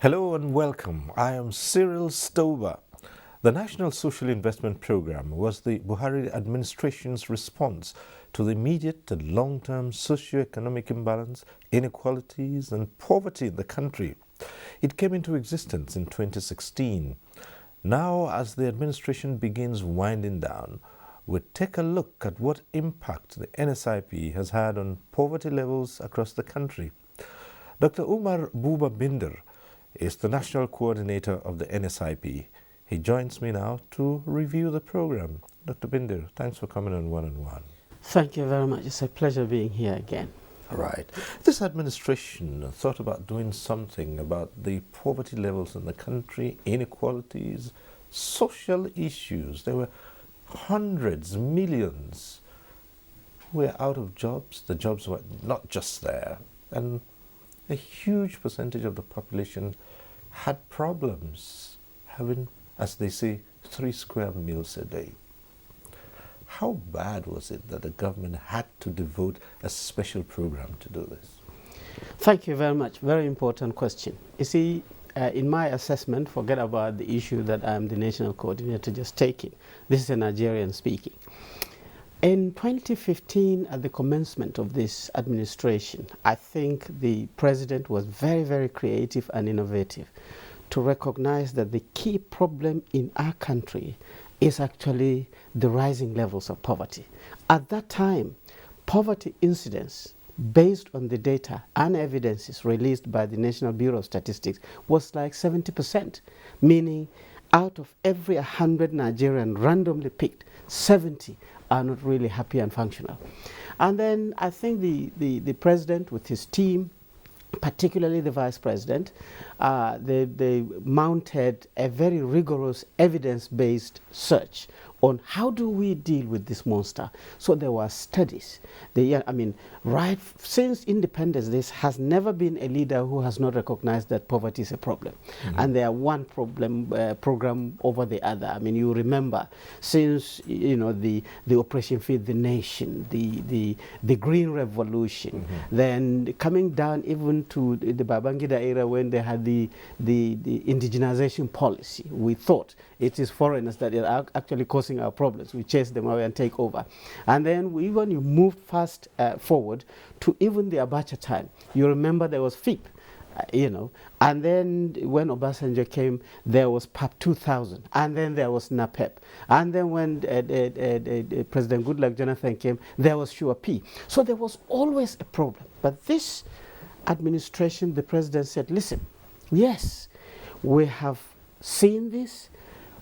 Hello and welcome. I am Cyril Stover. The National Social Investment Program was the Buhari administration's response to the immediate and long-term socio-economic imbalance, inequalities and poverty in the country. It came into existence in 2016. Now, as the administration begins winding down, we'll take a look at what impact the NSIP has had on poverty levels across the country. Dr. Umar Bindir is the national coordinator of the NSIP. He joins me now to review the program. Dr. Bindir, thanks for coming on One-on-One. Thank you very much. It's a pleasure being here again. Right. This administration thought about doing something about the poverty levels in the country, inequalities, social issues. There were hundreds, millions who were out of jobs. The jobs were not just there. And a huge percentage of the population had problems having, as they say, 3 square meals a day. How bad was it that the government had to devote a special program to do this? Thank you very much. Very important question. You see, in my assessment, forget about the issue that I'm the national coordinator, just take it. This is a Nigerian speaking. In 2015, at the commencement of this administration, I think the president was very, very creative and innovative to recognize that the key problem in our country is actually the rising levels of poverty. At that time, poverty incidence, based on the data and evidences released by the National Bureau of Statistics, was like 70%, meaning out of every 100 Nigerian randomly picked, 70 are not really happy and functional. And then I think the president with his team, particularly the vice president, they mounted a very rigorous evidence-based search on how do we deal with this monster. So there were studies. Right since independence, this has never been a leader who has not recognized that poverty is a problem. Mm-hmm. And they are one program over the other. I mean, you remember since the Operation Feed the Nation, the Green Revolution, mm-hmm. then coming down even to the Babangida era when they had the indigenization policy. We thought it is foreigners that are actually causing our problems. We chase them away and take over. And then when you move fast forward to even the Abuja time, you remember there was FIP, and then when Obasanjo came, there was PAP 2000, and then there was NAPEP. And then when President Goodluck Jonathan came, there was SURE-P. So there was always a problem. But this administration, the president said, listen, yes, we have seen this.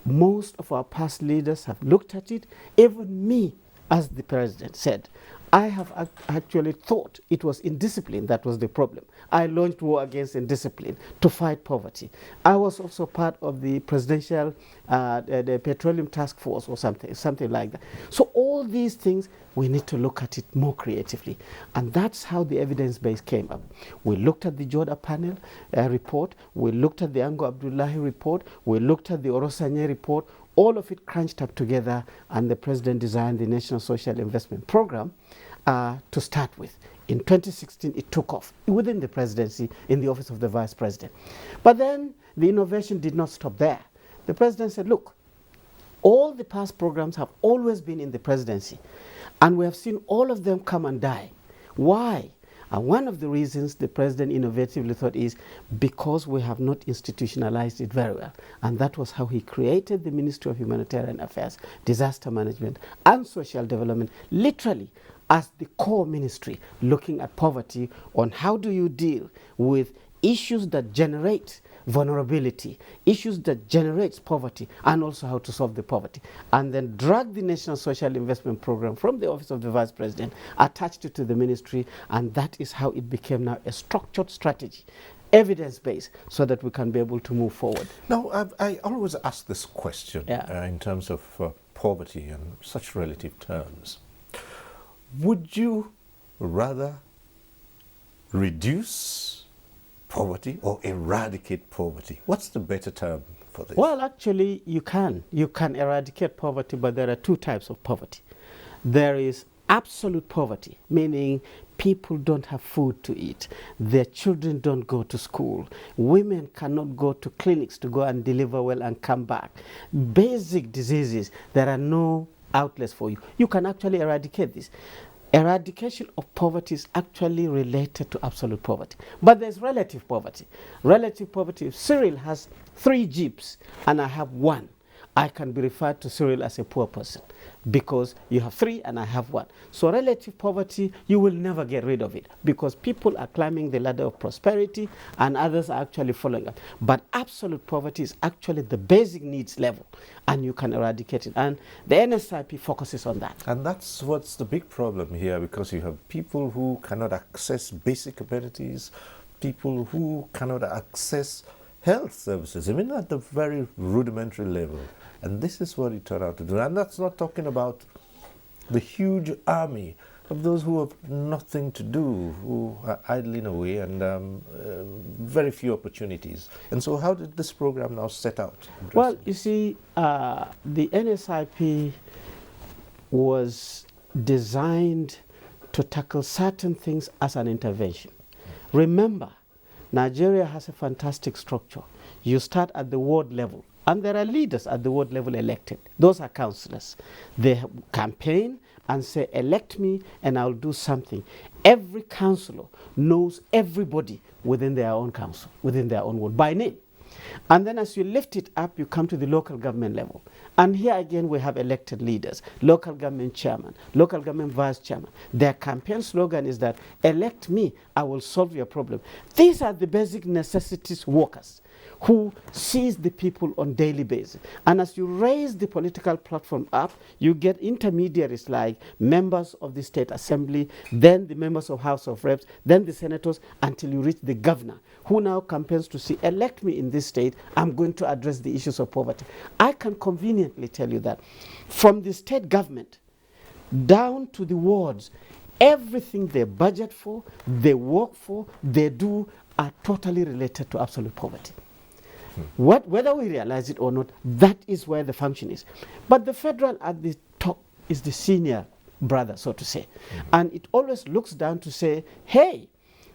Most of our past leaders have looked at it. Even me, as the president said, I have actually thought it was indiscipline that was the problem. I launched war against indiscipline to fight poverty. I was also part of the presidential the petroleum task force or something like that. So all these things, we need to look at it more creatively. And that's how the evidence base came up. We looked at the Joda panel report. We looked at the Ango Abdullahi report. We looked at the Orosanye report. All of it crunched up together, and the president designed the National Social Investment Program to start with. In 2016, it took off within the presidency in the office of the vice president. But then the innovation did not stop there. The president said, look, all the past programs have always been in the presidency, and we have seen all of them come and die. Why? And one of the reasons the president innovatively thought is because we have not institutionalized it very well. And that was how he created the Ministry of Humanitarian Affairs, Disaster Management, and Social Development, literally as the core ministry, looking at poverty on how do you deal with issues that generate vulnerability, issues that generates poverty, and also how to solve the poverty. And then drag the National Social Investment Program from the office of the vice president, attached it to the ministry, and that is how it became now a structured strategy, evidence-based, so that we can be able to move forward. Now, I always ask this question in terms of poverty and such relative terms. Would you rather reduce poverty or eradicate poverty? What's the better term for this? Well, actually, you can eradicate poverty, but there are two types of poverty. There is absolute poverty, meaning people don't have food to eat. Their children don't go to school. Women cannot go to clinics to go and deliver well and come back. Basic diseases, there are no outlets for you. You can actually eradicate this. Eradication of poverty is actually related to absolute poverty. But there's relative poverty. Relative poverty, if Cyril has 3 jeeps and I have 1, I can be referred to Cyril as a poor person because you have 3 and I have 1. So relative poverty, you will never get rid of it because people are climbing the ladder of prosperity and others are actually following up. But absolute poverty is actually the basic needs level and you can eradicate it. And the NSIP focuses on that. And that's what's the big problem here, because you have people who cannot access basic amenities, people who cannot access health services, even at the very rudimentary level. And this is what it turned out to do. And that's not talking about the huge army of those who have nothing to do, who are idling away and very few opportunities. And so how did this program now set out? Well, you see, the NSIP was designed to tackle certain things as an intervention. Remember, Nigeria has a fantastic structure. You start at the ward level, and there are leaders at the ward level elected. Those are councillors. They campaign and say, elect me and I'll do something. Every councillor knows everybody within their own council, within their own ward, by name. And then as you lift it up, you come to the local government level. And here again, we have elected leaders, local government chairman, local government vice chairman. Their campaign slogan is that, elect me, I will solve your problem. These are the basic necessities workers who sees the people on daily basis. And as you raise the political platform up, you get intermediaries like members of the state assembly, then the members of House of Reps, then the senators, until you reach the governor, who now campaigns to say, elect me in this state, I'm going to address the issues of poverty. I can conveniently tell you that from the state government down to the wards, everything they budget for, they work for, they do, are totally related to absolute poverty. Whether we realize it or not, that is where the function is. But the federal at the top is the senior brother, so to say. And it always looks down to say, hey,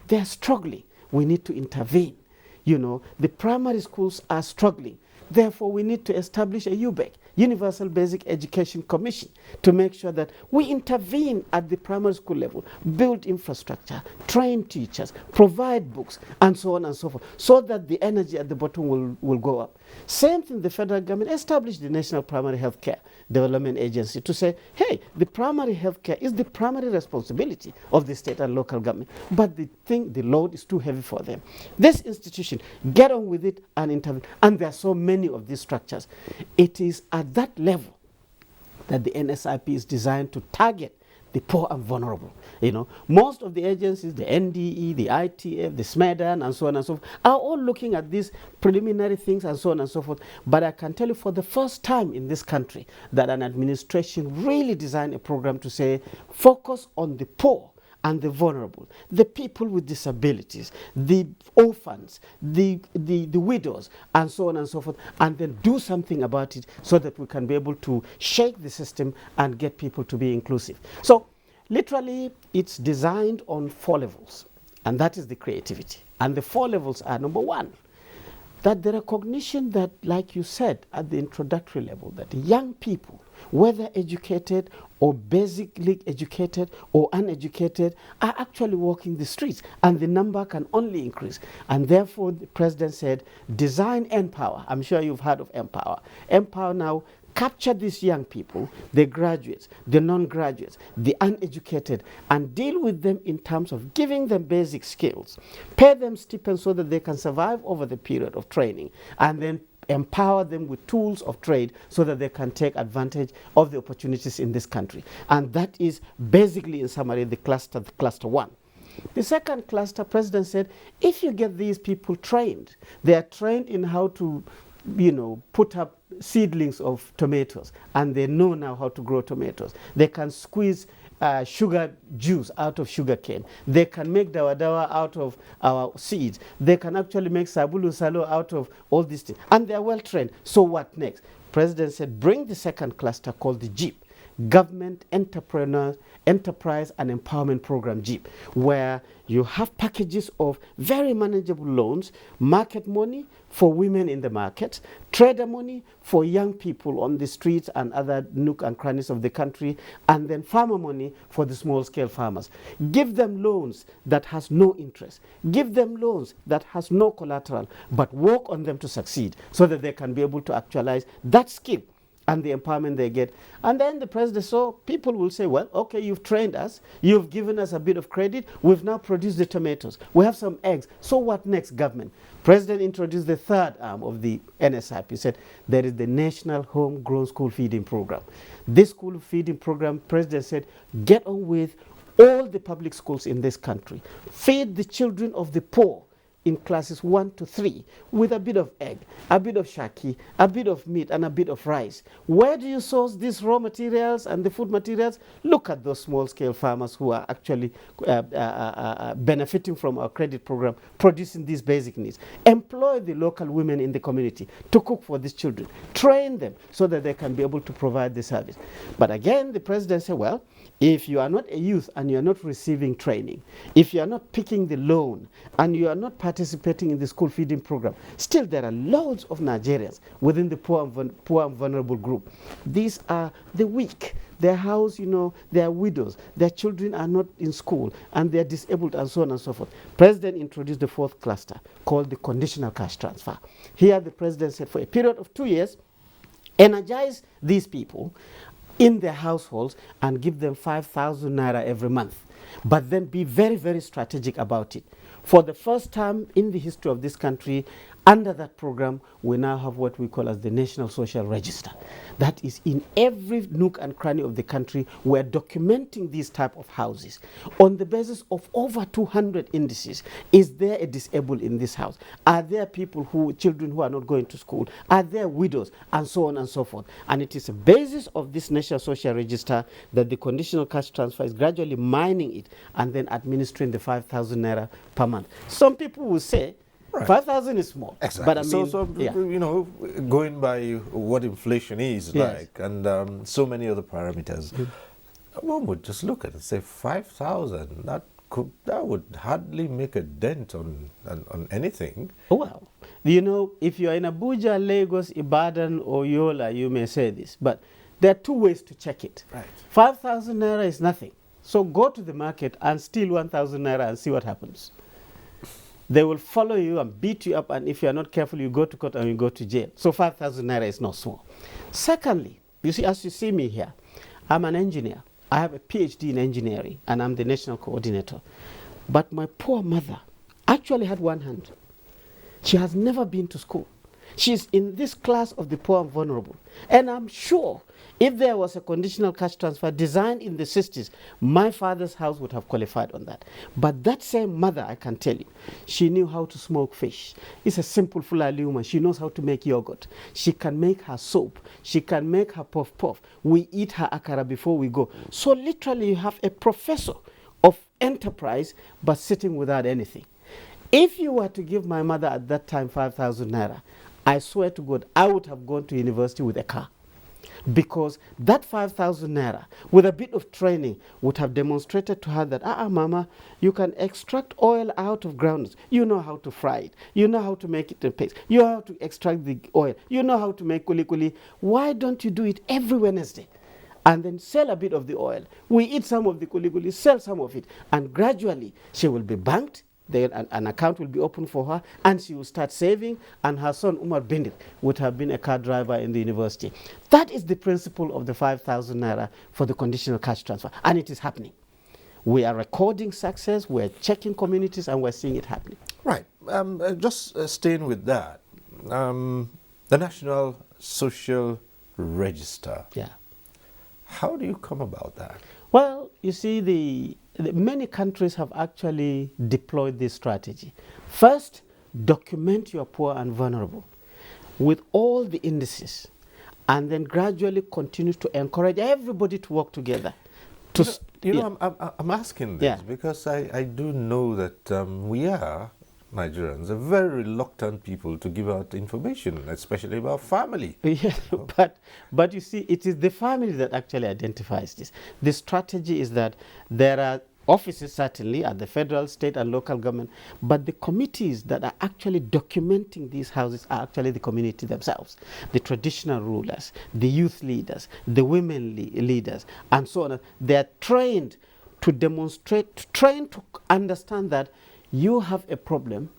they're struggling. We need to intervene. You know, the primary schools are struggling. Therefore, we need to establish a UBEC, Universal Basic Education Commission, to make sure that we intervene at the primary school level, build infrastructure, train teachers, provide books, and so on and so forth, so that the energy at the bottom will go up. Same thing, the federal government established the National Primary Healthcare Development Agency to say, hey, the primary healthcare is the primary responsibility of the state and local government, but the load is too heavy for them. This institution, get on with it and intervene. And there are so many of these structures. It is at that level that the NSIP is designed to target the poor and vulnerable. You know, most of the agencies, the NDE, the ITF, the SMEDAN, and so on and so forth, are all looking at these preliminary things and so on and so forth. But I can tell you for the first time in this country that an administration really designed a program to say, focus on the poor and the vulnerable, the people with disabilities, the orphans, the widows, and so on and so forth, and then do something about it so that we can be able to shake the system and get people to be inclusive. So literally, it's designed on 4 levels, and that is the creativity. And the 4 levels are, number 1, that the recognition that, like you said at the introductory level, that young people, whether educated or basically educated or uneducated, are actually walking the streets, and the number can only increase. And therefore, the president said, design Empower. I'm sure you've heard of Empower. Empower now capture these young people, the graduates, the non-graduates, the uneducated, and deal with them in terms of giving them basic skills, pay them stipends so that they can survive over the period of training, and then empower them with tools of trade so that they can take advantage of the opportunities in this country. And that is basically, in summary, the cluster 1. The second cluster, president said, if you get these people trained, they are trained in how to, put up seedlings of tomatoes, and they know now how to grow tomatoes. They can squeeze sugar juice out of sugar cane. They can make dawa dawa out of our seeds. They can actually make sabulu salo out of all these things. And they are well trained. So what next? President said, bring the second cluster called the JEEP. Government Enterprise and Empowerment Program, GEEP, where you have packages of very manageable loans, market money for women in the market, trader money for young people on the streets and other nook and crannies of the country, and then farmer money for the small-scale farmers. Give them loans that has no interest. Give them loans that has no collateral, but work on them to succeed so that they can be able to actualize that skill and the empowerment they get. And then the president, so people will say, well, okay, you've trained us, you've given us a bit of credit, we've now produced the tomatoes, we have some eggs, so what next, government? President introduced the third arm of the NSIP. He said, there is the National Homegrown School Feeding Program. This school feeding program, president said, get on with all the public schools in this country. Feed the children of the poor in classes 1 to 3 with a bit of egg, a bit of shaki, a bit of meat, and a bit of rice. Where do you source these raw materials and the food materials? Look at those small-scale farmers who are actually benefiting from our credit program, producing these basic needs. Employ the local women in the community to cook for these children. Train them so that they can be able to provide the service. But again, the president said, well, if you are not a youth and you are not receiving training, if you are not picking the loan and you are not participating in the school feeding program, still there are loads of Nigerians within the poor and vulnerable group. These are the weak. Their house, they are widows. Their children are not in school and they are disabled and so on and so forth. President introduced the fourth cluster called the conditional cash transfer. Here the president said for a period of 2 years, energize these people in their households and give them 5,000 naira every month. But then be very, very strategic about it. For the first time in the history of this country, under that program, we now have what we call as the National Social Register. That is in every nook and cranny of the country, we're documenting these type of houses. On the basis of over 200 indices, is there a disabled in this house? Are there children who are not going to school? Are there widows? And so on and so forth. And it is a basis of this National Social Register that the conditional cash transfer is gradually mining it and then administering the 5,000 naira per month. Some people will say, right, 5,000 is small. Exactly. But I mean, going by what inflation is like and so many other parameters, one would just look at it and say 5,000, that would hardly make a dent on anything. Well, if you are in Abuja, Lagos, Ibadan, or Yola, you may say this, but there are two ways to check it. Right. 5,000 naira is nothing. So go to the market and steal 1,000 naira and see what happens. They will follow you and beat you up, and if you are not careful, you go to court and you go to jail. So 5,000 naira is not small. Secondly, you see, as you see me here, I'm an engineer. I have a PhD in engineering, and I'm the national coordinator. But my poor mother actually had one hand. She has never been to school. She's in this class of the poor and vulnerable. And I'm sure if there was a conditional cash transfer designed in the 60s, my father's house would have qualified on that. But that same mother, I can tell you, she knew how to smoke fish. It's a simple Fulani woman. She knows how to make yogurt. She can make her soap. She can make her puff-puff. We eat her akara before we go. So literally you have a professor of enterprise but sitting without anything. If you were to give my mother at that time 5,000 naira, I swear to God, I would have gone to university with a car. Because that 5,000 naira, with a bit of training, would have demonstrated to her that, mama, you can extract oil out of groundnuts. You know how to fry it. You know how to make it in paste. You know how to extract the oil. You know how to make kuli kuli. Why don't you do it every Wednesday? And then sell a bit of the oil. We eat some of the kuli kuli, sell some of it. And gradually, she will be banked. Then an account will be opened for her and she will start saving, and her son Umar Bindir would have been a car driver in the university. That is the principle of the 5,000 naira for the conditional cash transfer, and it is happening. We are recording success, we're checking communities, and we're seeing it happening. Right. Just staying with that, the National Social Register. Yeah. How do you come about that? Well, you see, many countries have actually deployed this strategy. First, document your poor and vulnerable with all the indices, and then gradually continue to encourage everybody to work together. I'm asking this because I do know that we are Nigerians are very reluctant people to give out information, especially about family. Yeah, but you see, it is the family that actually identifies this. The strategy is that there are offices certainly at the federal, state, and local government, but the committees that are actually documenting these houses are actually the community themselves, the traditional rulers, the youth leaders, the women leaders, and so on. They are trained to demonstrate, trained to understand that you have a problem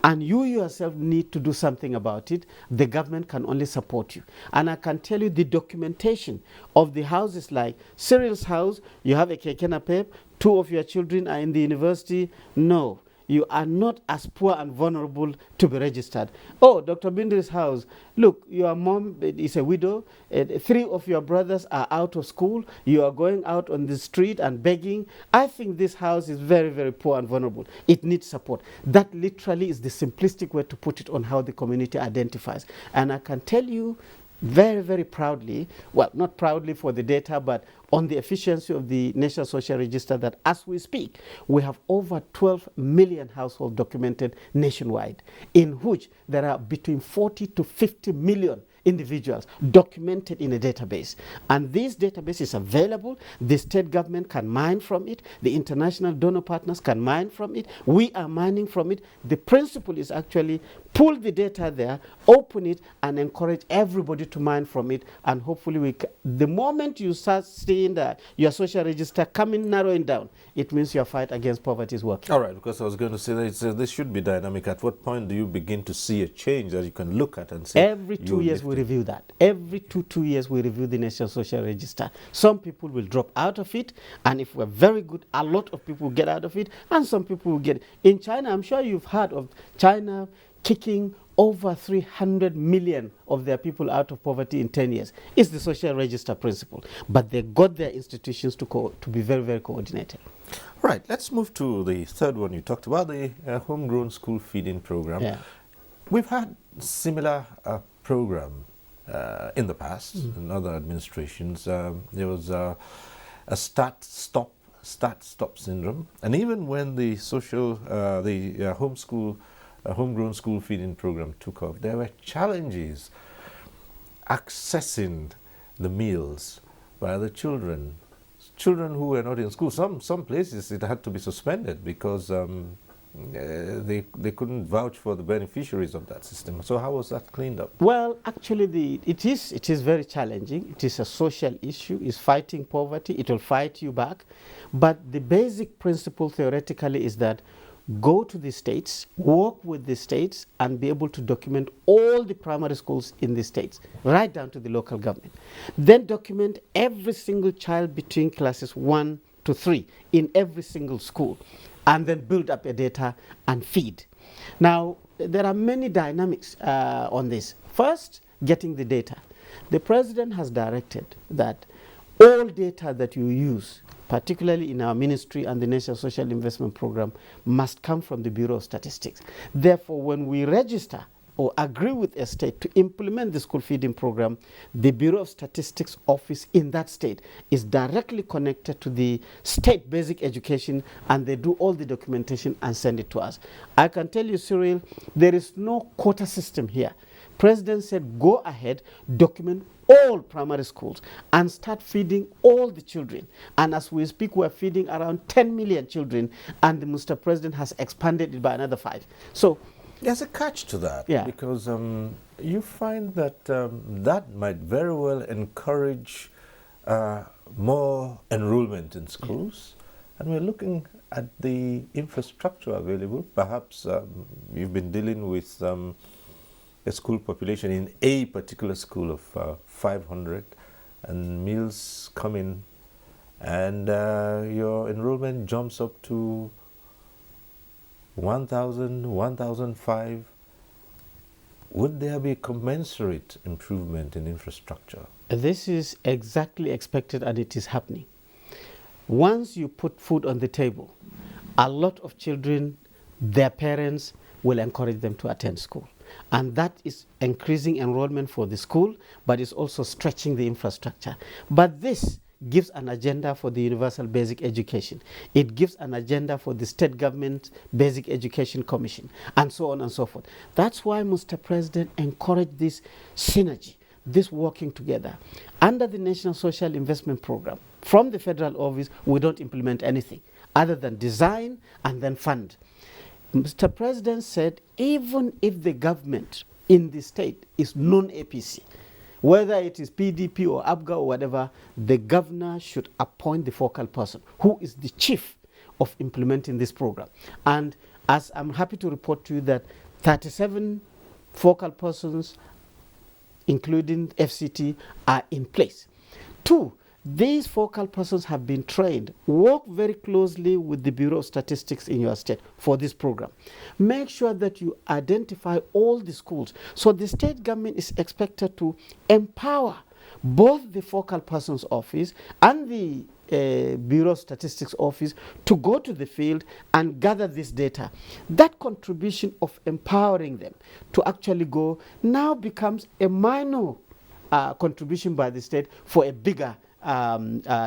and you yourself need to do something about it. The government can only support you. And I can tell you the documentation of the houses, like Cyril's house, you have a kekena pep, 2 of your children are in the university. No, you are not as poor and vulnerable to be registered. Oh, Dr. Bindir's house, look, your mom is a widow, 3 of your brothers are out of school, you are going out on the street and begging. I think this house is very, very poor and vulnerable. It needs support. That literally is the simplistic way to put it on how the community identifies. And I can tell you very, very proudly, well, not proudly for the data, but on the efficiency of the National Social Register, that as we speak, we have over 12 million households documented nationwide, in which there are between 40 to 50 million individuals documented in a database. And this database is available. The state government can mine from it. The international donor partners can mine from it. We are mining from it. The principle is actually pull the data there, open it, and encourage everybody to mine from it. And hopefully, the moment you start seeing that your social register coming, narrowing down, it means your fight against poverty is working. All right, because I was going to say that this should be dynamic. At what point do you begin to see a change that you can look at and say? Every 2 years we review that. Every two years we review the National Social Register. Some people will drop out of it, and if we're very good, a lot of people will get out of it, and some people will get. In China, I'm sure you've heard of China kicking over 300 million of their people out of poverty in 10 years. It's the social register principle. But they got their institutions to be very, very coordinated. Right, let's move to the third one you talked about, the homegrown school feeding program. Yeah. We've had similar program in the past, in other administrations. There was a start-stop syndrome. And even when the homegrown school feeding program took off, there were challenges accessing the meals by the children who were not in school. Some places it had to be suspended because they couldn't vouch for the beneficiaries of that system. So how was that cleaned up? Well, actually, it is very challenging. It is a social issue. It's fighting poverty. It will fight you back. But the basic principle theoretically is that go to the states, work with the states, and be able to document all the primary schools in the states, right down to the local government. Then document every single child between classes 1 to 3 in every single school, and then build up a data and feed. Now, there are many dynamics on this. First, getting the data. The president has directed that all data that you use, particularly in our ministry and the National Social Investment Program, must come from the Bureau of Statistics. Therefore, when we register or agree with a state to implement the school feeding program, the Bureau of Statistics office in that state is directly connected to the state basic education, and they do all the documentation and send it to us. I can tell you, Cyril, there is no quota system here. President said, go ahead, document all primary schools and start feeding all the children. And as we speak, we're feeding around 10 million children, and the Mr. President has expanded it by another 5. So there's a catch to that, yeah, because you find that that might very well encourage more enrollment in schools. And we're looking at the infrastructure available. Perhaps you've been dealing with a school population in a particular school of 500, and meals come in, and your enrollment jumps up to 1,000, 1,005. Would there be a commensurate improvement in infrastructure? This is exactly expected, and it is happening. Once you put food on the table, a lot of children, their parents will encourage them to attend school. And that is increasing enrollment for the school, but it's also stretching the infrastructure. But this gives an agenda for the universal basic education. It gives an agenda for the state government basic education commission, and so on and so forth. That's why Mr. President encouraged this synergy, this working together. Under the National Social Investment Program, from the federal office, we don't implement anything other than design and then fund. Mr. President said even if the government in the state is non-APC, whether it is PDP or ABGA or whatever, the governor should appoint the focal person who is the chief of implementing this program. And as I'm happy to report to you that 37 focal persons, including FCT, are in place. 2, these focal persons have been trained. Work very closely with the Bureau of Statistics in your state for this program. Make sure that you identify all the schools. So the state government is expected to empower both the focal persons office and the Bureau of Statistics office to go to the field and gather this data. That contribution of empowering them to actually go now becomes a minor contribution by the state for a bigger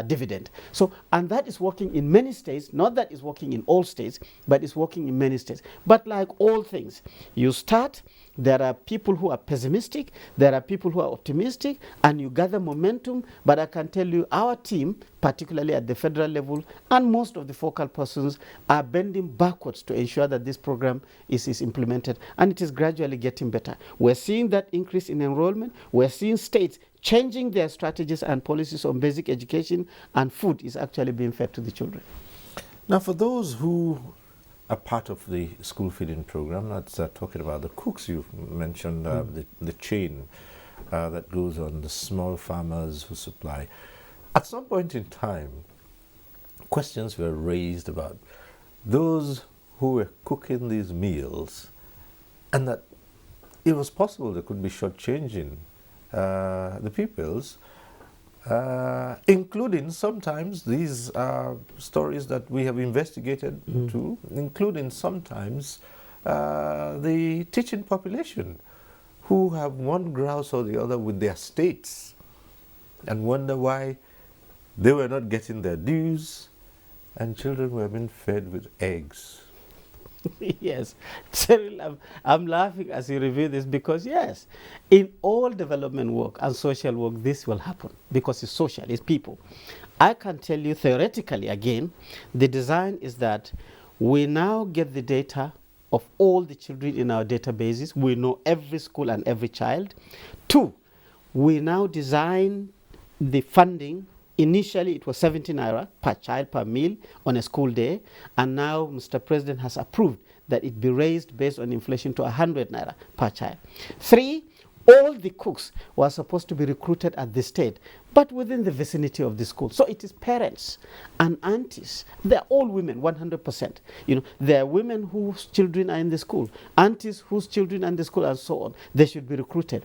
dividend. So, and that is working in many states, not that it's working in all states, but it's working in many states. But like all things, you start, there are people who are pessimistic, there are people who are optimistic, and you gather momentum. But I can tell you our team, particularly at the federal level, and most of the focal persons are bending backwards to ensure that this program is implemented, and it is gradually getting better. We're seeing that increase in enrollment. We're seeing states changing their strategies and policies on basic education, and food is actually being fed to the children. Now, for those who are part of the school feeding program, that's talking about the cooks you mentioned, the chain that goes on, the small farmers who supply. At some point in time, questions were raised about those who were cooking these meals, and that it was possible there could be shortchanging the pupils, including sometimes these stories that we have investigated too, including sometimes the teaching population who have one grouse or the other with their states and wonder why they were not getting their dues and children were being fed with eggs. Yes, Cyril, I'm laughing as you review this because yes, in all development work and social work, this will happen because it's social, it's people. I can tell you theoretically again, the design is that we now get the data of all the children in our databases. We know every school and every child. 2, we now design the funding. Initially, it was 70 naira per child per meal on a school day, and now Mr. President has approved that it be raised based on inflation to 100 naira per child. 3, all the cooks were supposed to be recruited at the state, but within the vicinity of the school. So it is parents and aunties. They're all women, 100%. You know, there are women whose children are in the school, aunties whose children are in the school, and so on. They should be recruited.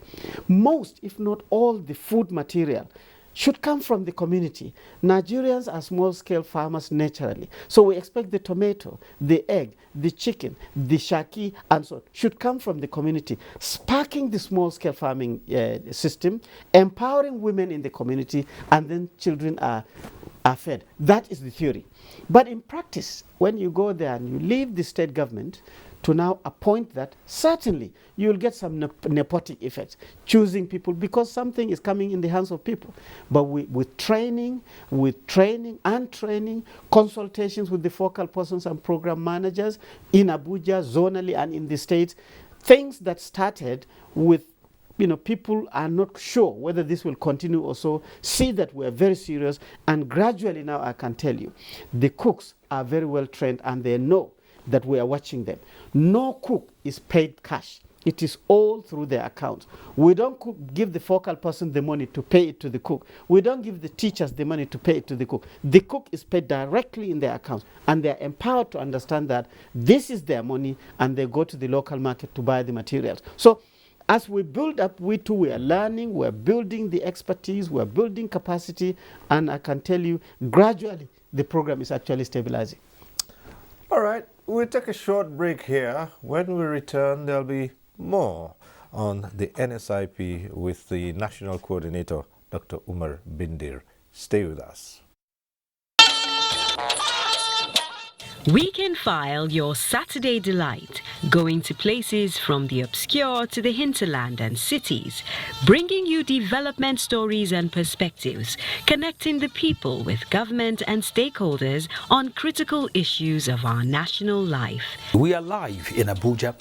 Most, if not all, the food material should come from the community. Nigerians are small-scale farmers naturally. So we expect the tomato, the egg, the chicken, the shaki, and so on, should come from the community, sparking the small-scale farming system, empowering women in the community, and then children are fed. That is the theory. But in practice, when you go there and you leave the state government to now appoint that, certainly you will get some nepotic effects, choosing people because something is coming in the hands of people. But with training, consultations with the focal persons and program managers in Abuja, zonally, and in the states, things that started with people are not sure whether this will continue or so, see that we're very serious, and gradually now I can tell you, the cooks are very well trained and they know that we are watching them. No cook is paid cash. It is all through their accounts. We don't give the focal person the money to pay it to the cook. We don't give the teachers the money to pay it to the cook. The cook is paid directly in their accounts, and they're empowered to understand that this is their money, and they go to the local market to buy the materials. So as we build up, we too, we are learning, we're building the expertise, we're building capacity, and I can tell you, gradually, the program is actually stabilizing. All right, we'll take a short break here. When we return, there'll be more on the NSIP with the National Coordinator, Dr. Umar Bindir. Stay with us. Weekend File, your Saturday delight, going to places from the obscure to the hinterland and cities, bringing you development stories and perspectives, connecting the people with government and stakeholders on critical issues of our national life. We are live in Abuja.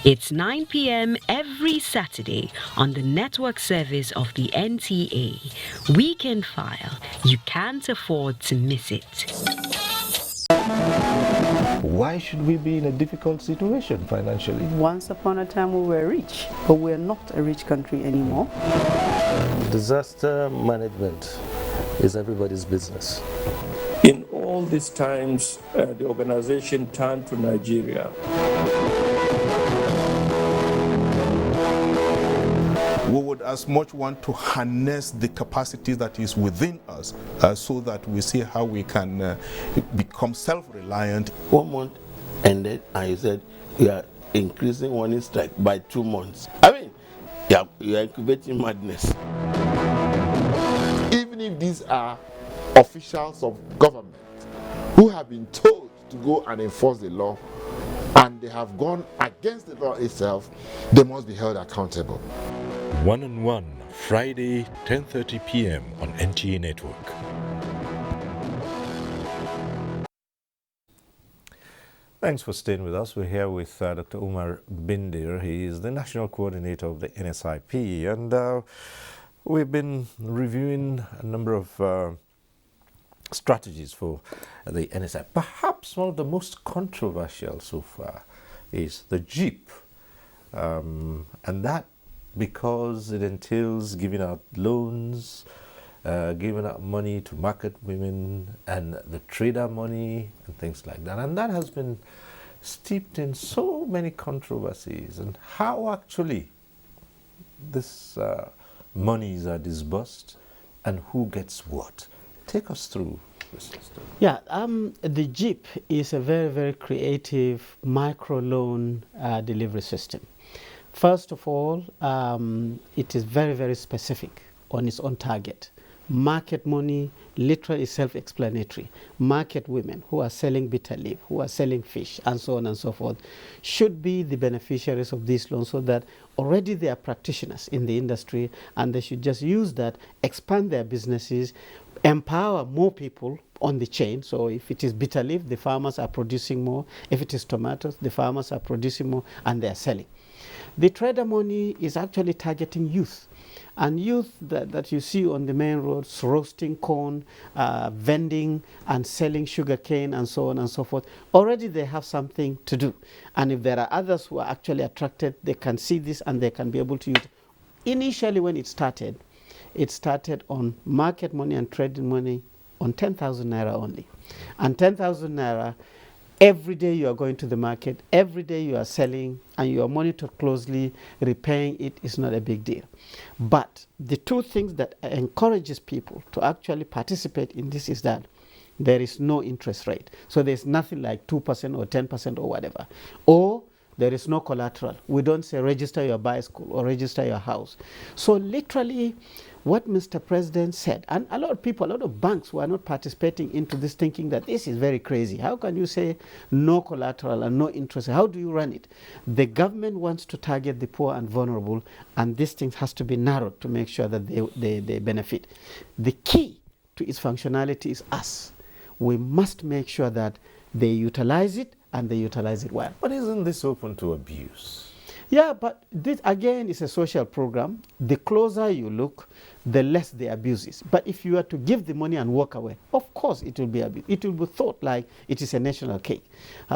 It's 9 p.m. every Saturday on the network service of the NTA. Weekend File, you can't afford to miss it. Why should we be in a difficult situation financially? Once upon a time we were rich, but we're not a rich country anymore. Disaster management is everybody's business. In all these times, the organization turned to Nigeria. We would as much want to harness the capacity that is within us so that we see how we can become self-reliant. 1 month ended and you said you are increasing warning strike by 2 months. I mean, you are incubating madness. Even if these are officials of government who have been told to go and enforce the law and they have gone against the law itself, they must be held accountable. One-on-One, Friday, 10:30 p.m. on NTA Network. Thanks for staying with us. We're here with Dr. Umar Bindir. He is the National Coordinator of the NSIP, and we've been reviewing a number of strategies for the NSIP. Perhaps one of the most controversial so far is the Jeep, and that because it entails giving out loans, giving out money to market women and the trader money and things like that. And that has been steeped in so many controversies, and how actually this monies are disbursed and who gets what. Take us through this system. Yeah, the Jeep is a very, very creative micro-loan delivery system. First of all, it is very, very specific on its own target. Market money literally is self-explanatory. Market women who are selling bitter leaf, who are selling fish, and so on and so forth, should be the beneficiaries of these loans, so that already they are practitioners in the industry and they should just use that, expand their businesses, empower more people on the chain. So if it is bitter leaf, the farmers are producing more. If it is tomatoes, the farmers are producing more and they are selling. The trader money is actually targeting youth. And youth that you see on the main roads, roasting corn, vending and selling sugar cane and so on and so forth, already they have something to do. And if there are others who are actually attracted, they can see this and they can be able to use it. Initially when it started on market money and trading money on 10,000 naira only. And 10,000 naira, every day you are going to the market, every day you are selling, and you are monitored closely. Repaying it is not a big deal. But the two things that encourages people to actually participate in this is that there is no interest rate. So there's nothing like 2% or 10% or whatever. Or there is no collateral. We don't say register your bicycle or register your house. So literally what Mr. President said, and a lot of people, a lot of banks were not participating into this, thinking that this is very crazy. How can you say no collateral and no interest? How do you run it? The government wants to target the poor and vulnerable, and this thing has to be narrowed to make sure that they benefit. The key to its functionality is us. We must make sure that they utilize it and they utilize it well. But isn't this open to abuse? Yeah, but this again is a social program. The closer you look, the less the abuse is. But if you are to give the money and walk away, of course it will be abused. It will be thought like it is a national cake.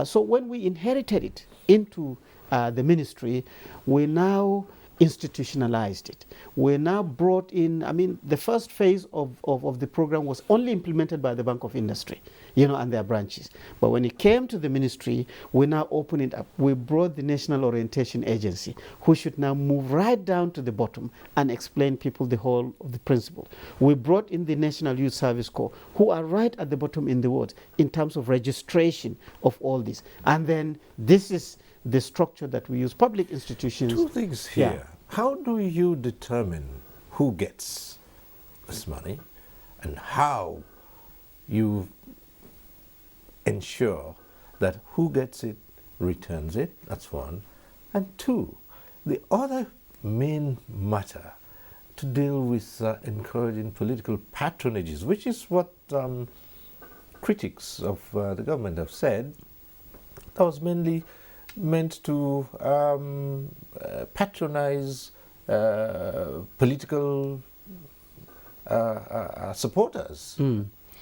So when we inherited it into the ministry, we now institutionalized it. We now brought in, I mean, the first phase of the program was only implemented by the Bank of Industry, and their branches. But when it came to the ministry, we now opened it up. We brought the National Orientation Agency, who should now move right down to the bottom and explain people the whole of the principle. We brought in the National Youth Service Corps, who are right at the bottom in the wards in terms of registration of all this. And then this is the structure that we use. Public institutions. Two things here. Yeah. How do you determine who gets this money? and how you ensure that who gets it returns it. That's one. And two, the other main matter to deal with encouraging political patronages, which is what critics of the government have said, that was mainly meant to patronize political supporters.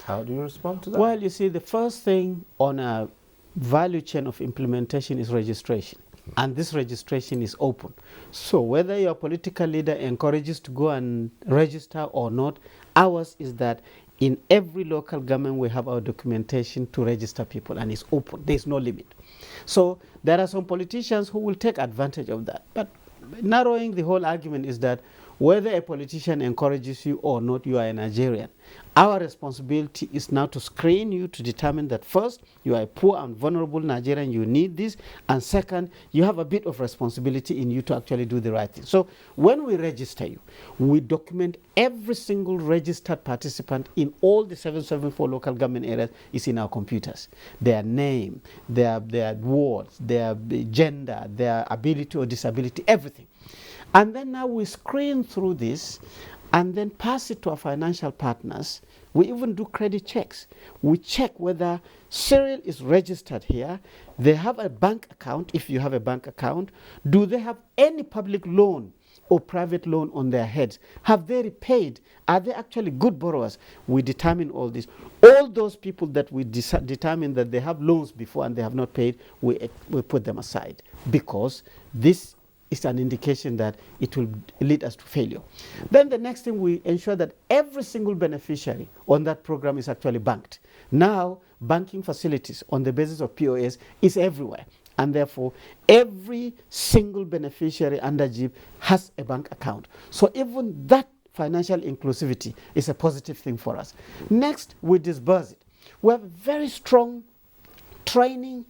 How do you respond to that? Well, you see, the first thing on a value chain of implementation is registration. And this registration is open. So whether your political leader encourages to go and register or not, ours is that in every local government we have our documentation to register people, and it's open. There's no limit. So there are some politicians who will take advantage of that. But narrowing the whole argument is that whether a politician encourages you or not, you are a Nigerian. Our responsibility is now to screen you to determine that first, you are a poor and vulnerable Nigerian, you need this, and second, you have a bit of responsibility in you to actually do the right thing. So when we register you, we document every single registered participant in all the 774 local government areas is in our computers. Their name, their wards, their gender, their ability or disability, everything. And then now we screen through this and then pass it to our financial partners. We even do credit checks. We check whether Cyril is registered here. They have a bank account, if you have a bank account. Do they have any public loan or private loan on their heads? Have they repaid? Are they actually good borrowers? We determine all this. All those people that we determine that they have loans before and they have not paid, we put them aside, because this is an indication that it will lead us to failure. Then the next thing, we ensure that every single beneficiary on that program is actually banked. Now, banking facilities on the basis of POS is everywhere. And therefore, every single beneficiary under JIP has a bank account. So even that financial inclusivity is a positive thing for us. Next, we disburse it. We have a very strong training,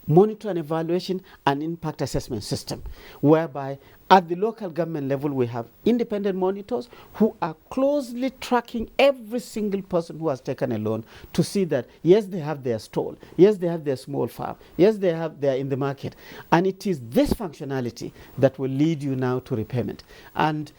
monitor and evaluation and impact assessment system, whereby at the local government level we have independent monitors who are closely tracking every single person who has taken a loan to see that yes, they have their stall, yes, they have their small farm, yes, they are in the market, and it is this functionality that will lead you now to repayment. And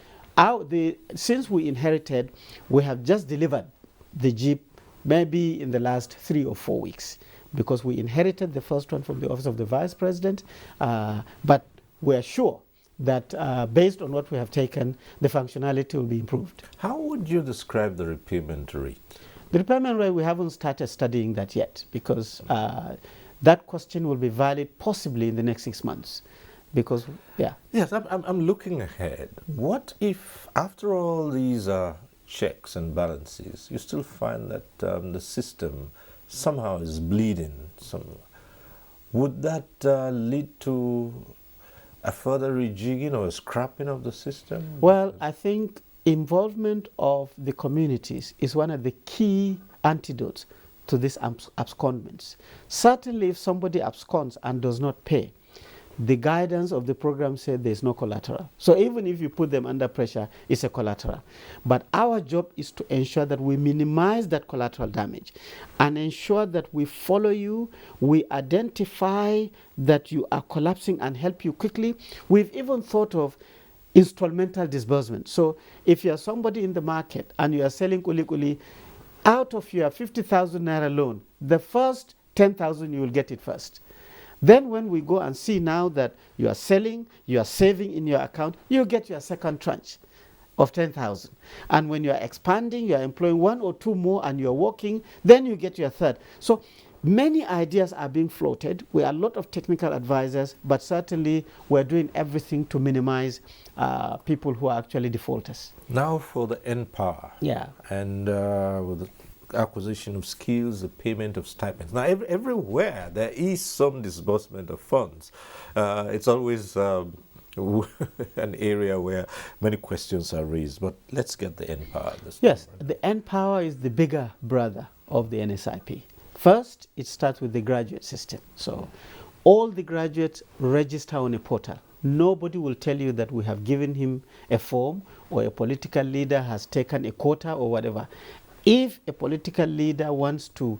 since we inherited, we have just delivered the JIP maybe in the last 3 or 4 weeks, because we inherited the first one from the Office of the Vice President, but we are sure that based on what we have taken, the functionality will be improved. How would you describe the repayment rate? The repayment rate, we haven't started studying that yet, because that question will be valid possibly in the next 6 months. Because, yeah. Yes, I'm looking ahead. What if, after all these checks and balances, you still find that the system somehow is bleeding? Would that lead to a further rejigging or a scrapping of the system? Well, I think involvement of the communities is one of the key antidotes to these abscondments. Certainly, if somebody absconds and does not pay, the guidance of the program said there's no collateral. So even if you put them under pressure, it's a collateral. But our job is to ensure that we minimize that collateral damage and ensure that we follow you, we identify that you are collapsing and help you quickly. We've even thought of installmental disbursement. So if you're somebody in the market and you are selling kuli, out of your 50,000 naira loan, the first 10,000 you will get it first. Then when we go and see now that you are selling, you are saving in your account, you get your second tranche of 10,000. And when you are expanding, you are employing 1 or 2 more and you are working, then you get your third. So many ideas are being floated. We are a lot of technical advisors, but certainly we're doing everything to minimize people who are actually defaulters. Now for the NPower. Yeah. And with the acquisition of skills, the payment of stipends. Now, everywhere there is some disbursement of funds. It's always an area where many questions are raised. But let's get the NPower. Yes, the NPower is the bigger brother of the NSIP. First, it starts with the graduate system. So all the graduates register on a portal. Nobody will tell you that we have given him a form or a political leader has taken a quota or whatever. If a political leader wants to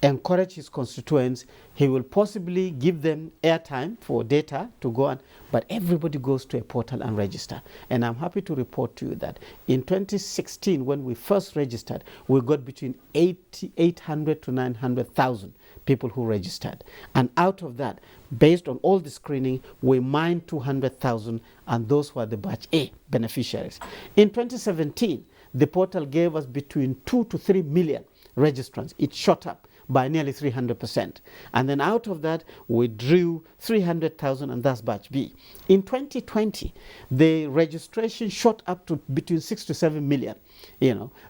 encourage his constituents, he will possibly give them airtime for data to go on, but everybody goes to a portal and register. And I'm happy to report to you that in 2016, when we first registered, we got between 800 to 900,000 people who registered. And out of that, based on all the screening, we mined 200,000, and those were the batch A beneficiaries. In 2017, the portal gave us between 2 to 3 million registrants. It shot up by nearly 300%. And then out of that, we drew 300,000, and that's batch B. In 2020, the registration shot up to between 6 to 7 million,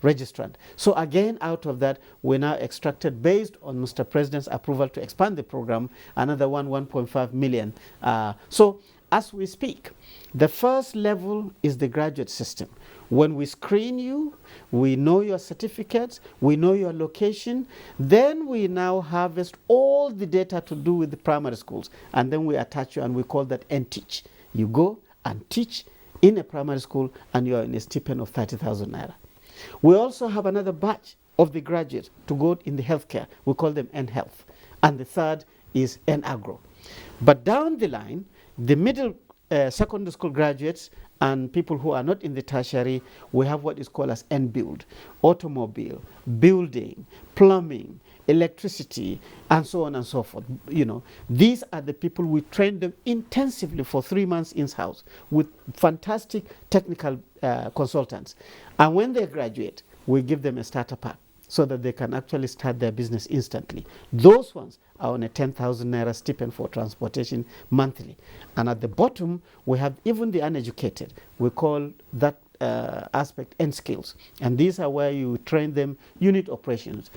registrant. So again, out of that, we now extracted, based on Mr. President's approval to expand the program, another 1.5 million. So as we speak, the first level is the graduate system. When we screen you, we know your certificates, we know your location, then we now harvest all the data to do with the primary schools, and then we attach you, and we call that NTeach. You go and teach in a primary school, and you are in a stipend of 30,000 naira. We also have another batch of the graduates to go in the healthcare. We call them N-Health. And the third is N-Agro. But down the line, the middle secondary school graduates and people who are not in the tertiary, we have what is called as N-Build: automobile, building, plumbing, electricity, and so on and so forth. These are the people, we train them intensively for 3 months in-house with fantastic technical consultants. And when they graduate, we give them a starter pack so that they can actually start their business instantly. Those ones are on a 10,000 naira stipend for transportation monthly. And at the bottom, we have even the uneducated. We call that aspect N skills. And these are where you train them unit operations,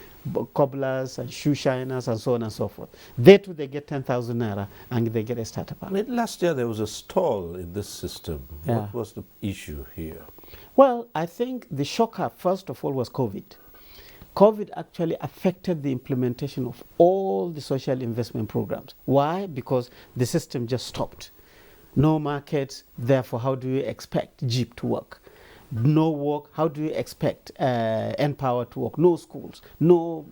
cobblers and shoe shiners and so on and so forth. They too, they get 10,000 naira and they get a starter pack. Last year there was a stall in this system. Yeah. What was the issue here? Well, I think the shocker, first of all, was COVID. COVID actually affected the implementation of all the social investment programs. Why? Because the system just stopped. No markets, therefore how do you expect JEEP to work? No work, how do you expect N-Power to work? No schools, no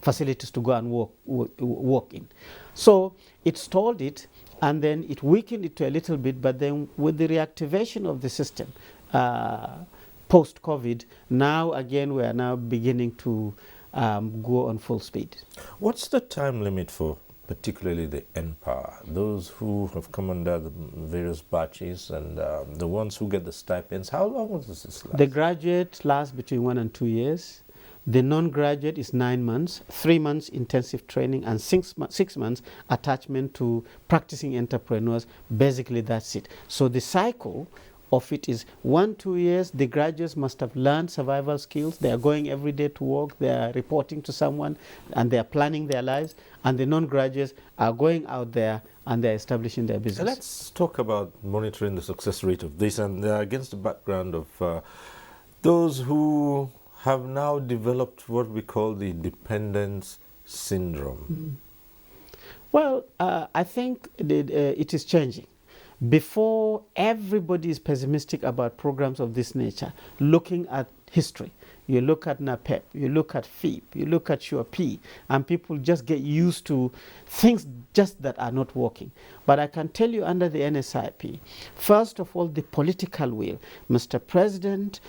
facilities to go and work in. So it stalled it, and then it weakened it to a little bit, but then with the reactivation of the system, post-COVID, now again we are now beginning to go on full speed. What's the time limit for particularly the N-Power, those who have come under the various batches and the ones who get the stipends? How long does this last? The graduate lasts between 1 and 2 years. The non-graduate is 9 months, 3 months intensive training, and 6 months attachment to practicing entrepreneurs. Basically, that's it. So the cycle of it is 1-2 years. The graduates must have learned survival skills. They are going every day to work. They are reporting to someone, and they are planning their lives. And the non-graduates are going out there and they're establishing their business. Let's talk about monitoring the success rate of this, and against the background of those who have now developed what we call the dependence syndrome. Well, I think it is changing. Before, everybody is pessimistic about programs of this nature. Looking at history, you look at NAPEP, you look at FEEP, you look at SureP, and people just get used to things just that are not working. But I can tell you, under the NSIP, first of all, the political will. Mr. President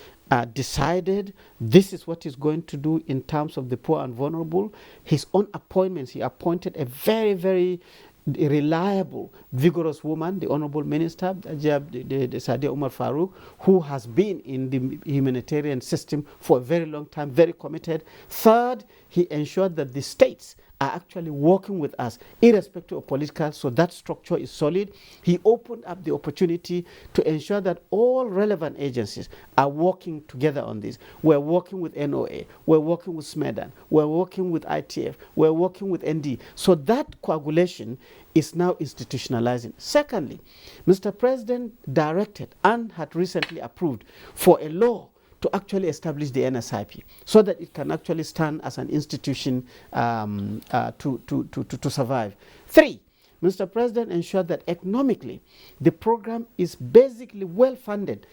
decided this is what he's going to do in terms of the poor and vulnerable. His own appointments, he appointed a very, very reliable, vigorous woman, the Honorable Minister, Sadia Umar Farouk, who has been in the humanitarian system for a very long time, very committed. Third, he ensured that the states are actually working with us, irrespective of political, so that structure is solid. He opened up the opportunity to ensure that all relevant agencies are working together on this. We're working with NOA, we're working with SMEDAN, we're working with ITF, we're working with ND. So that coagulation is now institutionalizing. Secondly, Mr. President directed and had recently approved for a law to actually establish the NSIP so that it can actually stand as an institution to survive. 3, Mr. President ensured that economically the program is basically well funded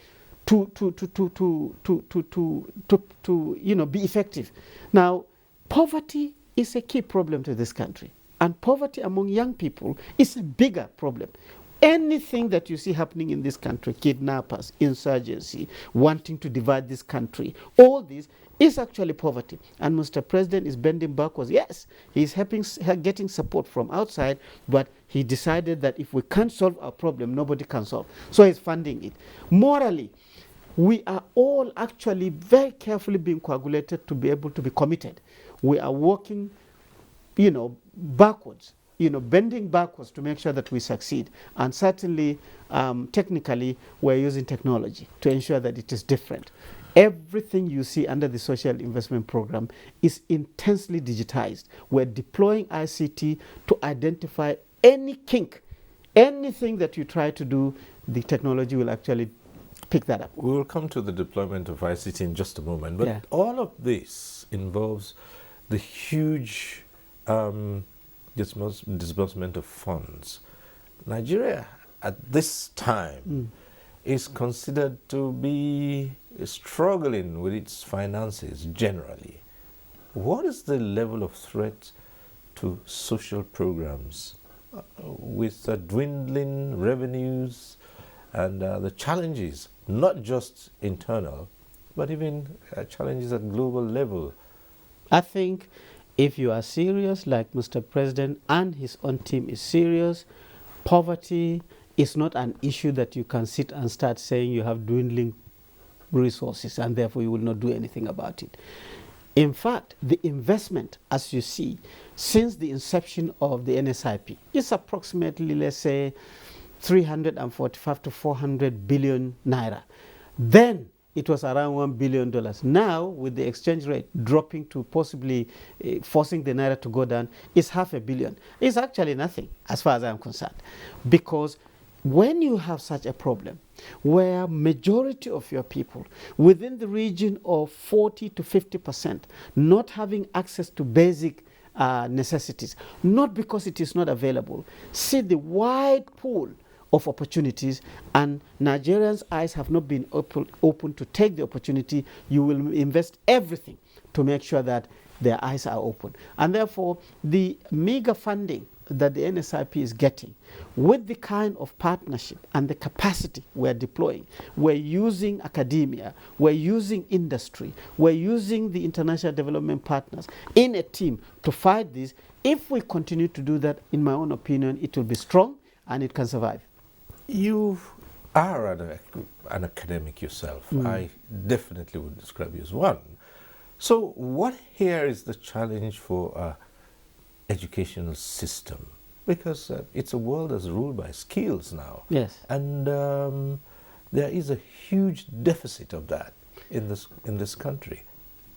be effective. Now, poverty is a key problem to this country, and poverty among young people is a bigger problem. Anything that you see happening in this country, kidnappers, insurgency, wanting to divide this country, all this is actually poverty. And Mr. President is bending backwards. Yes, he's getting support from outside, but he decided that if we can't solve our problem, nobody can solve. So he's funding it. Morally, we are all actually very carefully being coagulated to be able to be committed. We are working, backwards, bending backwards to make sure that we succeed. And certainly, technically, we're using technology to ensure that it is different. Everything you see under the social investment program is intensely digitized. We're deploying ICT to identify any kink, anything that you try to do, the technology will actually pick that up. We will come to the deployment of ICT in just a moment, but all of this involves the huge disbursement of funds. Nigeria at this time is considered to be struggling with its finances generally. What is the level of threat to social programs with dwindling revenues and the challenges, not just internal, but even challenges at global level? I think if you are serious, like Mr. President and his own team is serious, poverty is not an issue that you can sit and start saying you have dwindling resources and therefore you will not do anything about it. In fact, the investment, as you see, since the inception of the NSIP is approximately, let's say, 345 to 400 billion naira. Then it was around $1 billion. Now, with the exchange rate dropping to possibly forcing the naira to go down, it's $500 million. It's actually nothing as far as I'm concerned. Because when you have such a problem, where majority of your people within the region of 40 to 50% not having access to basic necessities, not because it is not available, see the wide pool of opportunities, and Nigerians' eyes have not been open to take the opportunity, you will invest everything to make sure that their eyes are open. And therefore, the mega funding that the NSIP is getting, with the kind of partnership and the capacity we're deploying, we're using academia, we're using industry, we're using the international development partners in a team to fight this. If we continue to do that, in my own opinion, it will be strong and it can survive. You are an academic yourself. I definitely would describe you as one. So what here is the challenge for educational system? Because it's a world that's ruled by skills now. Yes. And there is a huge deficit of that in this country.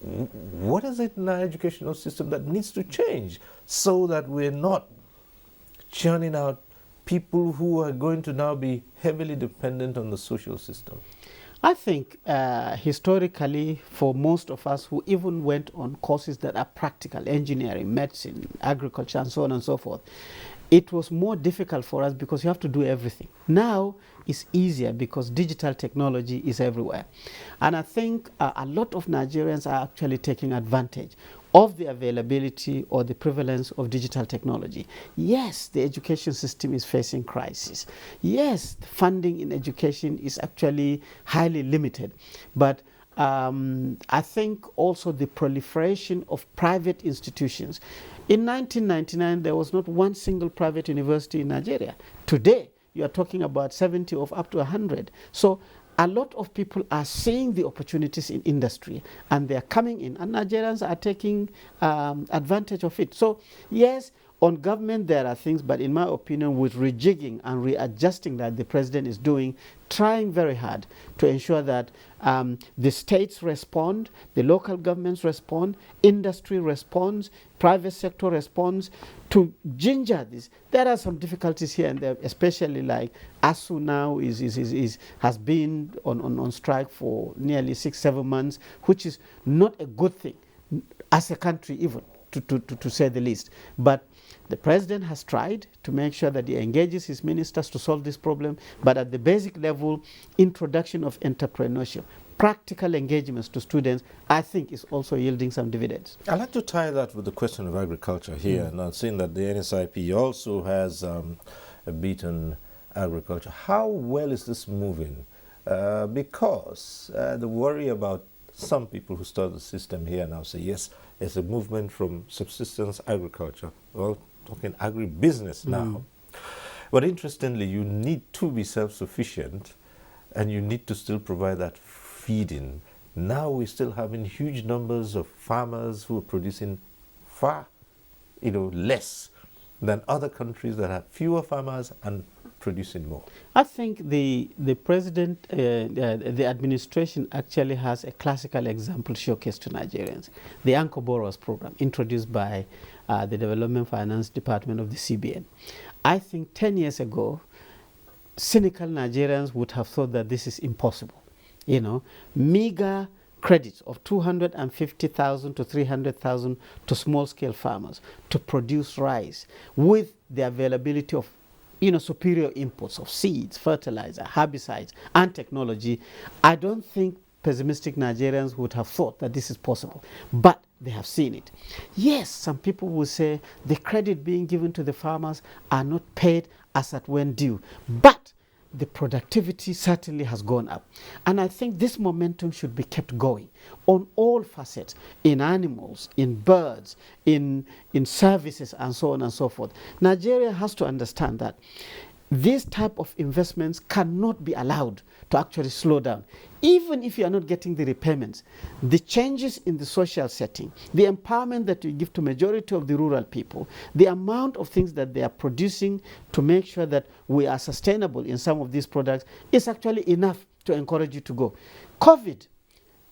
What is it in our educational system that needs to change so that we're not churning out people who are going to now be heavily dependent on the social system? I think historically, for most of us who even went on courses that are practical, engineering, medicine, agriculture, and so on and so forth, it was more difficult for us because you have to do everything. Now it's easier because digital technology is everywhere. And I think a lot of Nigerians are actually taking advantage of the availability or the prevalence of digital technology. Yes, the education system is facing crisis. Yes, the funding in education is actually highly limited. But I think also the proliferation of private institutions. In 1999, there was not one single private university in Nigeria. Today, you are talking about 70 of up to 100. So a lot of people are seeing the opportunities in industry and they are coming in, and Nigerians are taking advantage of it. So yes, on government there are things, but in my opinion, with rejigging and readjusting that the president is doing, trying very hard to ensure that the states respond, the local governments respond, industry responds, private sector responds to ginger this. There are some difficulties here and there, especially like ASU now has been on strike for nearly 6-7 months, which is not a good thing as a country even. to say the least. But the president has tried to make sure that he engages his ministers to solve this problem. But at the basic level, introduction of entrepreneurship, practical engagements to students, I think is also yielding some dividends. I'd like to tie that with the question of agriculture here. And I've seen that the NSIP also has a bit on agriculture. How well is this moving? Because the worry about some people who start the system here now say, yes, it's a movement from subsistence agriculture. Well, talking agribusiness now. But interestingly, you need to be self-sufficient and you need to still provide that feeding. Now we're still having huge numbers of farmers who are producing far, less than other countries that have fewer farmers and producing more. I think the president, the administration actually has a classical example showcased to Nigerians. The Anchor Borrowers Program, introduced by the Development Finance Department of the CBN. I think 10 years ago, cynical Nigerians would have thought that this is impossible. Meager credits of 250,000 to 300,000 to small-scale farmers to produce rice with the availability of superior inputs of seeds, fertilizer, herbicides, and technology. I don't think pessimistic Nigerians would have thought that this is possible, but they have seen it. Yes, some people will say the credit being given to the farmers are not paid as at when due, but the productivity certainly has gone up. And I think this momentum should be kept going on all facets, in animals, in birds, in services, and so on and so forth. Nigeria has to understand that this type of investments cannot be allowed to actually slow down. Even if you are not getting the repayments, the changes in the social setting, the empowerment that you give to majority of the rural people, the amount of things that they are producing to make sure that we are sustainable in some of these products is actually enough to encourage you to go. COVID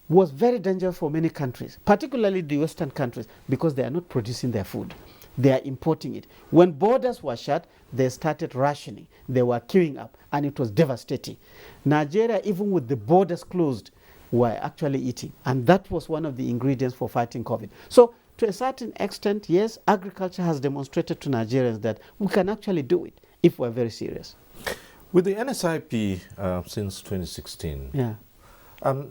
was very dangerous for many countries, particularly the Western countries, because they are not producing their food. They are importing it. When borders were shut, they started rationing. They were queuing up, and it was devastating. Nigeria, even with the borders closed, were actually eating. And that was one of the ingredients for fighting COVID. So, to a certain extent, yes, agriculture has demonstrated to Nigerians that we can actually do it if we're very serious. With the NSIP since 2016, yeah.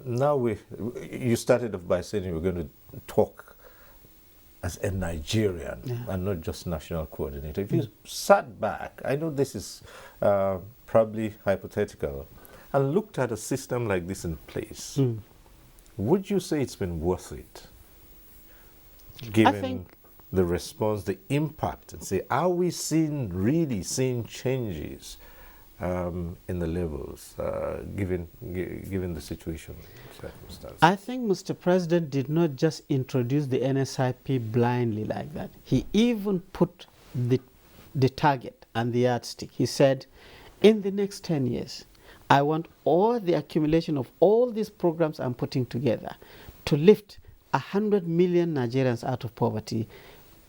Now you started off by saying you were going to talk as a Nigerian and not just national coordinator. If you sat back, I know this is probably hypothetical, and looked at a system like this in place, would you say it's been worth it? Given the response, the impact, and say, are we really seeing changes in the levels, given the situation, circumstances? I think Mr. President did not just introduce the NSIP blindly like that. He even put the target and the yardstick. He said, in the next 10 years, I want all the accumulation of all these programs I'm putting together to lift 100 million Nigerians out of poverty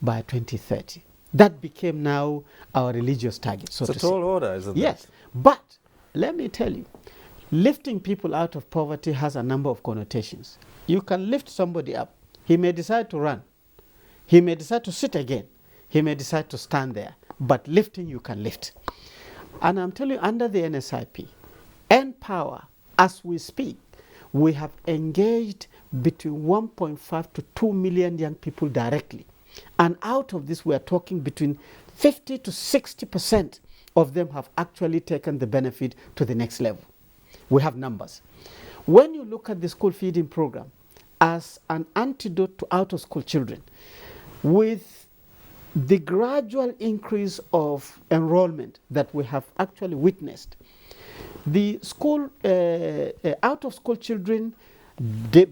by 2030. That became now our religious target, so to say. It's a tall order, isn't it? Yes, but let me tell you, lifting people out of poverty has a number of connotations. You can lift somebody up. He may decide to run. He may decide to sit again. He may decide to stand there. But lifting, you can lift. And I'm telling you, under the NSIP, N-Power, as we speak, we have engaged between 1.5 to 2 million young people directly. And out of this, we are talking between 50 to 60% of them have actually taken the benefit to the next level. We have numbers. When you look at the school feeding program as an antidote to out-of-school children, with the gradual increase of enrollment that we have actually witnessed, the school out-of-school children,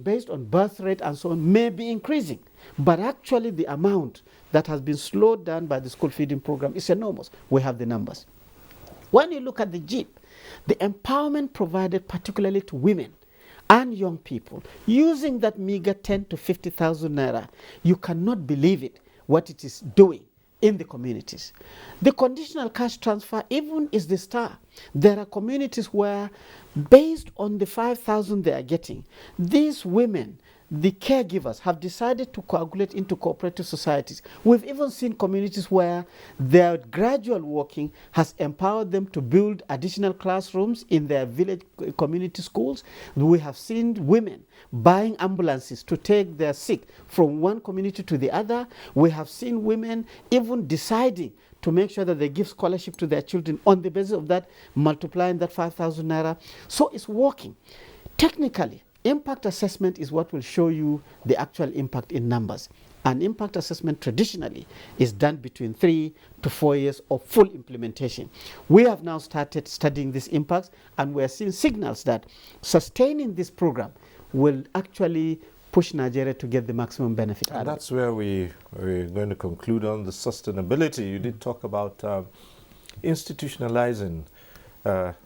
based on birth rate and so on, may be increasing. But actually the amount that has been slowed down by the school feeding program is enormous. We have the numbers. When you look at the JIP, the empowerment provided particularly to women and young people, using that meager 10 to 50,000 naira, you cannot believe it, what it is doing in the communities. The conditional cash transfer even is the star. There are communities where, based on the 5,000 they are getting, these women, the caregivers have decided to coagulate into cooperative societies. We've even seen communities where their gradual working has empowered them to build additional classrooms in their village community schools. We have seen women buying ambulances to take their sick from one community to the other. We have seen women even deciding to make sure that they give scholarship to their children on the basis of that, multiplying that 5,000 naira. So it's working. Technically, impact assessment is what will show you the actual impact in numbers. And impact assessment traditionally is done between 3 to 4 years of full implementation. We have now started studying these impacts, and we are seeing signals that sustaining this program will actually push Nigeria to get the maximum benefit. And that's where we're going to conclude on the sustainability. You did talk about institutionalizing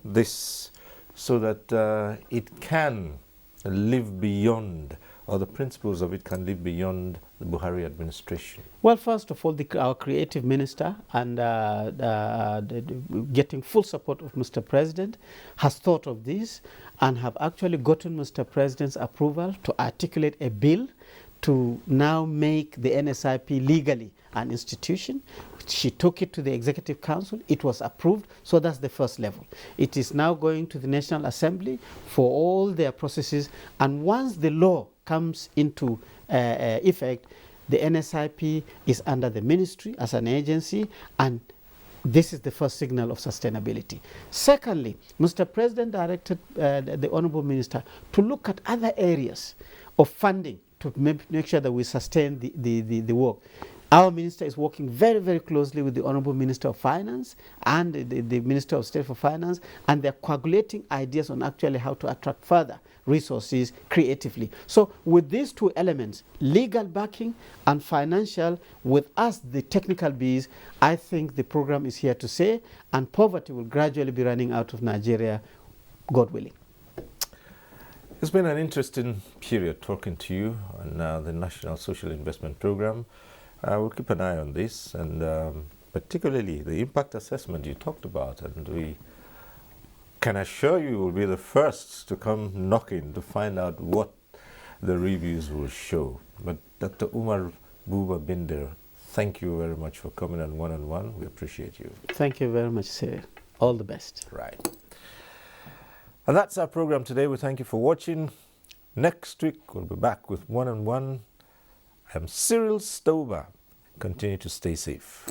this so that it can live beyond, or the principles of it can live beyond the Buhari administration. Well, first of all, our creative minister and getting full support of Mr. President has thought of this and have actually gotten Mr. President's approval to articulate a bill to now make the NSIP legally an institution. She took it to the Executive Council. It was approved. So that's the first level. It is now going to the National Assembly for all their processes. And once the law comes into effect, the NSIP is under the ministry as an agency, and this is the first signal of sustainability. Secondly, Mr. President directed the Honorable Minister to look at other areas of funding to make sure that we sustain the work. Our minister is working very, very closely with the Honorable Minister of Finance and the Minister of State for Finance, and they're coagulating ideas on actually how to attract further resources creatively. So with these two elements, legal backing and financial, with us, the technical bees, I think the program is here to stay, and poverty will gradually be running out of Nigeria, God willing. It's been an interesting period talking to you on the National Social Investment Program. We'll keep an eye on this, and particularly the impact assessment you talked about, and we can assure you will be the first to come knocking to find out what the reviews will show. But Dr. Umar Bindir, thank you very much for coming on One-on-One. We appreciate you. Thank you very much, sir. All the best. Right. And that's our program today. We thank you for watching. Next week, we'll be back with One-on-One. I'm Cyril Stover. Continue to stay safe.